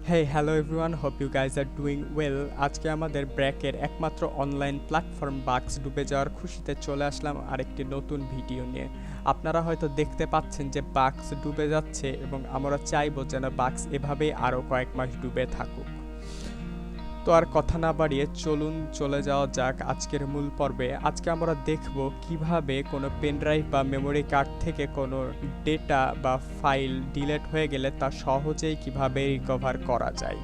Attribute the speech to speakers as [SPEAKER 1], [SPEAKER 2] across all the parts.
[SPEAKER 1] Hey, hello everyone. Hope you guys are doing well. আজকে আমাদের ব্র্যাকের একমাত্র অনলাইন প্ল্যাটফর্ম বাক্স ডুবে যাওয়ার খুশিতে চলে আসলাম আরেকটি নতুন ভিডিও নিয়ে। আপনারা হয়তো দেখতে পাচ্ছেন যে বাক্স ডুবে যাচ্ছে এবং আমরা চাইবো যেন বাক্স এভাবেই আরও কয়েক মাস ডুবে থাকুক। তো আর কথা না বাড়িয়ে চলুন চলে যাওয়া যাক আজকের মূল পর্বে। আজকে আমরা দেখব কিভাবে কোনো পেনড্রাইভ বা মেমোরি কার্ড থেকে কোনো ডেটা বা ফাইল ডিলিট হয়ে গেলে তা সহজেই কিভাবে রিকভার করা যায়।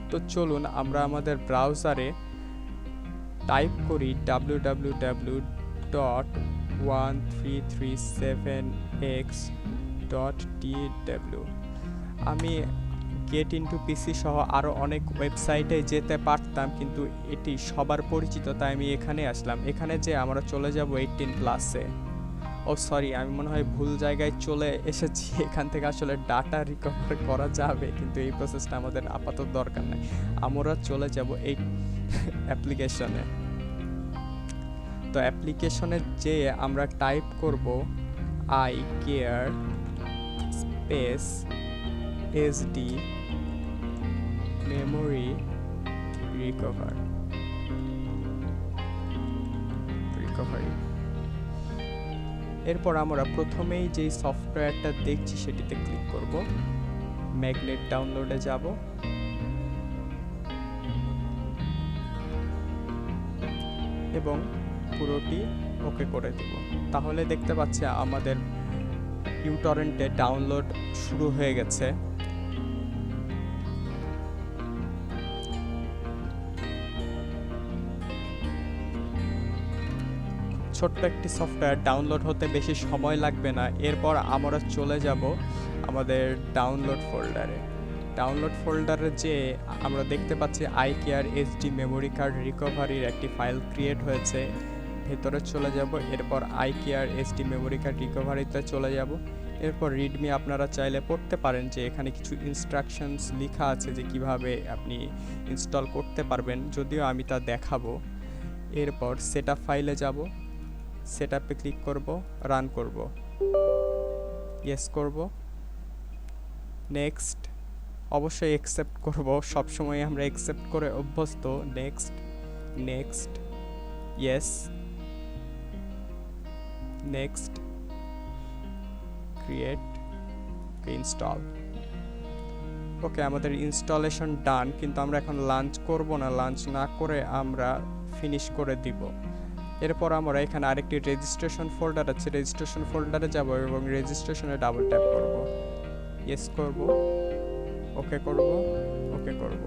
[SPEAKER 1] তো চলুন আমরা আমাদের ব্রাউজারে টাইপ করি www.1337x.tw। আমি গেট ইনটু পিসি সহ আরও অনেক ওয়েবসাইটে যেতে পারতাম, কিন্তু এটি সবার পরিচিত, তাই আমি এখানে আসলাম। এখানে যে আমরা চলে যাব 18+-এ। ও সরি, আমি মনে হয় ভুল জায়গায় চলে এসেছি। এখান থেকে আসলে ডাটা রিকভার করা যাবে, কিন্তু এই প্রসেসটা আমাদের আপাতত দরকার নেই। আমরা চলে যাব এই অ্যাপ্লিকেশনে। তো অ্যাপ্লিকেশনে যে আমরা টাইপ করব eye care space HD memory recovery। এরপর আমরা প্রথমেই যেই সফটওয়্যারটা দেখছি সেটিতে ক্লিক করব, ম্যাগনেট ডাউনলোডে যাব এবং পুরোটি ওকে করে দেব। তাহলে দেখতে পাচ্ছি আমাদের ইউটরেন্টে ডাউনলোড শুরু হয়ে গেছে। ছোট্ট একটি সফটওয়্যার, ডাউনলোড হতে বেশি সময় লাগবে না। এরপর আমরা চলে যাব আমাদের ডাউনলোড ফোল্ডারে যে আমরা দেখতে পাচ্ছি I care HD memory card রিকভারির একটি ফাইল ক্রিয়েট হয়েছে। ভেতরে চলে যাব, এরপর I care HD memory card রিকভারিতে চলে যাব। এরপর রিডমি আপনারা চাইলে পড়তে পারেন যে এখানে কিছু ইনস্ট্রাকশনস লেখা আছে যে কিভাবে আপনি ইনস্টল করতে পারবেন, যদিও আমি তা দেখাবো। এরপর সেটআপ ফাইলে যাব, সেটআপে ক্লিক করব, রান করব, ইয়েস করব, নেক্সট, অবশ্যই অ্যাকসেপ্ট করব। সবসময় আমরা অ্যাকসেপ্ট করে অভ্যস্ত। Next, yes, next, create, install. Okay, আমাদের ইনস্টলেশন ডান, কিন্তু আমরা এখন লাঞ্চ করব না। লাঞ্চ না করে আমরা ফিনিশ করে দিব। এরপর আমরা এখানে আরেকটি রেজিস্ট্রেশন ফোল্ডার আছে, রেজিস্ট্রেশন ফোল্ডারে যাব এবং রেজিস্ট্রেশনে ডাবল ট্যাপ করব, ইয়েস করব, ওকে করব, ওকে করব।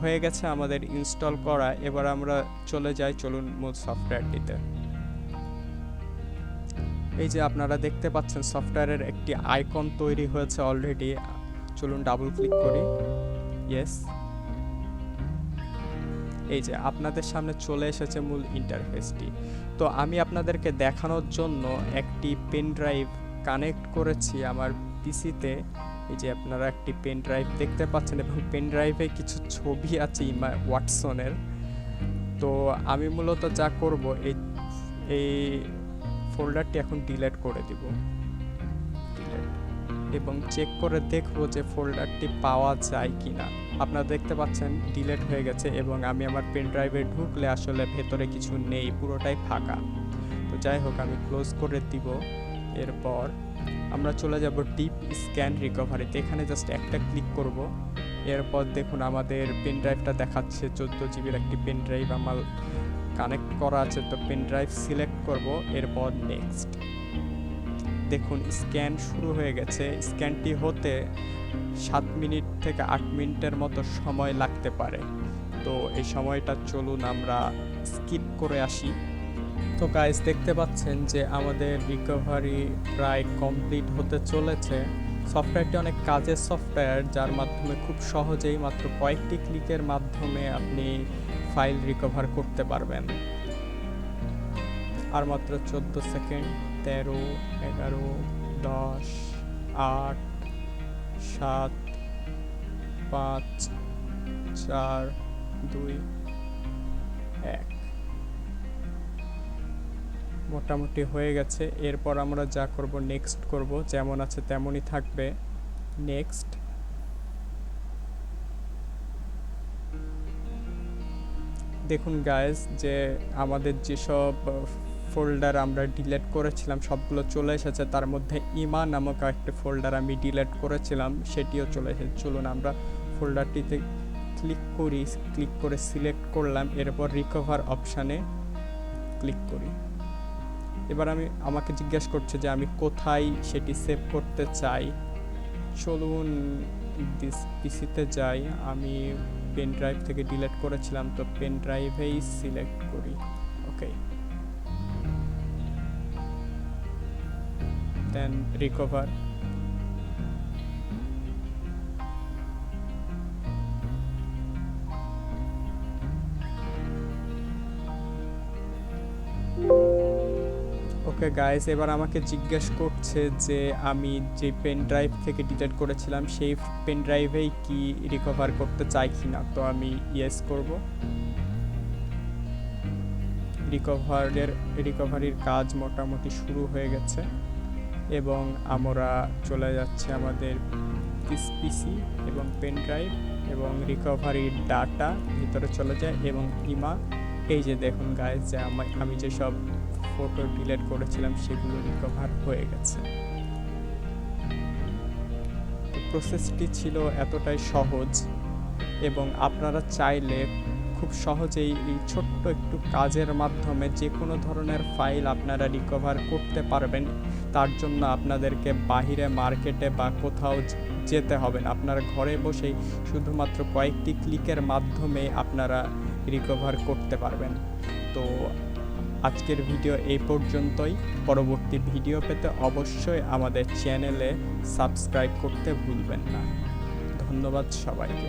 [SPEAKER 1] হয়ে গেছে আমাদের ইনস্টল করা। এবার আমরা চলে যাই, চলুন মূল সফটওয়্যারটিতে। এই যে আপনারা দেখতে পাচ্ছেন সফটওয়্যারের একটি আইকন তৈরি হয়েছে অলরেডি। চলুন ডাবল ক্লিক করি, ইয়েস। এই যে আপনাদের সামনে চলে এসেছে মূল ইন্টারফেসটি। তো আমি আপনাদেরকে দেখানোর জন্য একটি পেন ড্রাইভ কানেক্ট করেছি আমার পিসিতে। এই যে আপনারা একটি পেন ড্রাইভ দেখতে পাচ্ছেন এবং পেন ড্রাইভে কিছু ছবি আছে ওয়াটসনের। তো আমি মূলত যা করব, এই ফোল্ডারটি এখন ডিলিট করে দিব, এবং চেক করে দেখব যে ফোল্ডারটি পাওয়া যায় কিনা। আপনারা দেখতে পাচ্ছেন ডিলিট হয়ে গেছে এবং আমি আমার পেন ড্রাইভে ঢুকলে আসলে ভেতরে কিছু নেই, পুরোটাই ফাঁকা। তো যাই হোক, আমি ক্লোজ করে দিব। এরপর আমরা চলে যাব ডিপ স্ক্যান রিকভারিতে। এখানে জাস্ট একটা ক্লিক করব। এরপর দেখুন আমাদের পেন ড্রাইভটা দেখাচ্ছে 14 জিবির একটি পেন ড্রাইভ আমার কানেক্ট করা আছে। তো পেন ড্রাইভ সিলেক্ট করব, এরপর নেক্সট। দেখুন স্ক্যান শুরু হয়ে গেছে। স্ক্যানটি হতে 7 মিনিট থেকে 8 মিনিটের মতো সময় লাগতে পারে। তো এই সময়টা চলুন আমরা স্কিপ করে আসি। তো গাইস, দেখতে পাচ্ছেন যে আমাদের রিকভারি প্রায় কমপ্লিট হতে চলেছে। সফটওয়্যারটি অনেক কাজের সফটওয়্যার, যার মাধ্যমে খুব সহজেই মাত্র কয়েকটি ক্লিকের মাধ্যমে আপনি ফাইল রিকভার করতে পারবেন। আর মাত্র 14 সেকেন্ড। 13, 11, 10, 8, 7, 5, 4, 2, 1। মোটামুটি হয়ে গেছে। এরপর আমরা যা করব, নেক্সট করব, যেমন আছে তেমনই থাকবে, নেক্সট। দেখুন গাইস যে আমাদের যেসব ফোল্ডার আমরা ডিলিট করেছিলাম সবগুলো চলে এসেছে, তার মধ্যে ইমা নামক একটা ফোল্ডার আমি ডিলিট করেছিলাম সেটিও চলে এসেছে। চলুন আমরা ফোল্ডারটিতে ক্লিক করে সিলেক্ট করলাম, এরপর রিকভার অপশানে ক্লিক করি। এবার আমাকে জিজ্ঞেস করছে যে আমি কোথায় সেটি সেভ করতে চাই। চলুন পিসিতে যাই, আমি পেন ড্রাইভ থেকে ডিলিট করেছিলাম তো পেন ড্রাইভেই সিলেক্ট করি। ওকে, দেন রিকভার। ওকে গাইস, এবার আমাকে জিজ্ঞেস করছে যে আমি যে পেন ড্রাইভ থেকে ডিলিট করেছিলাম সেই পেন ড্রাইভেই কি রিকভার করতে চাই কিনা। তো আমি ইয়েস করব। রিকভারির কাজ মোটামুটি শুরু হয়ে গেছে এবং আমরা চলে যাচ্ছে আমাদের পিসি এবং পেন ড্রাইভ এবং রিকভারির ডাটা ভিতরে চলে যায় এবং ইমা এই যে দেখুন গাইস যে আমি যেসব ফটো ডিলিট করেছিলাম সেগুলো রিকভার হয়ে গেছে। প্রসেসটি ছিল এতটাই সহজ এবং আপনারা চাইলে খুব সহজেই এই ছোট্ট একটু কাজের মাধ্যমে যে কোনো ধরনের ফাইল আপনারা রিকভার করতে পারবেন। তার জন্য আপনাদেরকে বাহিরে মার্কেটে বা কোথাও যেতে হবে না, আপনারা ঘরে বসেই শুধুমাত্র কয়েকটি ক্লিকের মাধ্যমে আপনারা রিকভার করতে পারবেন। তো আজকের ভিডিও এই পর্যন্তই। পরবর্তী ভিডিও পেতে অবশ্যই আমাদের চ্যানেলে সাবস্ক্রাইব করতে ভুলবেন না। ধন্যবাদ সবাইকে।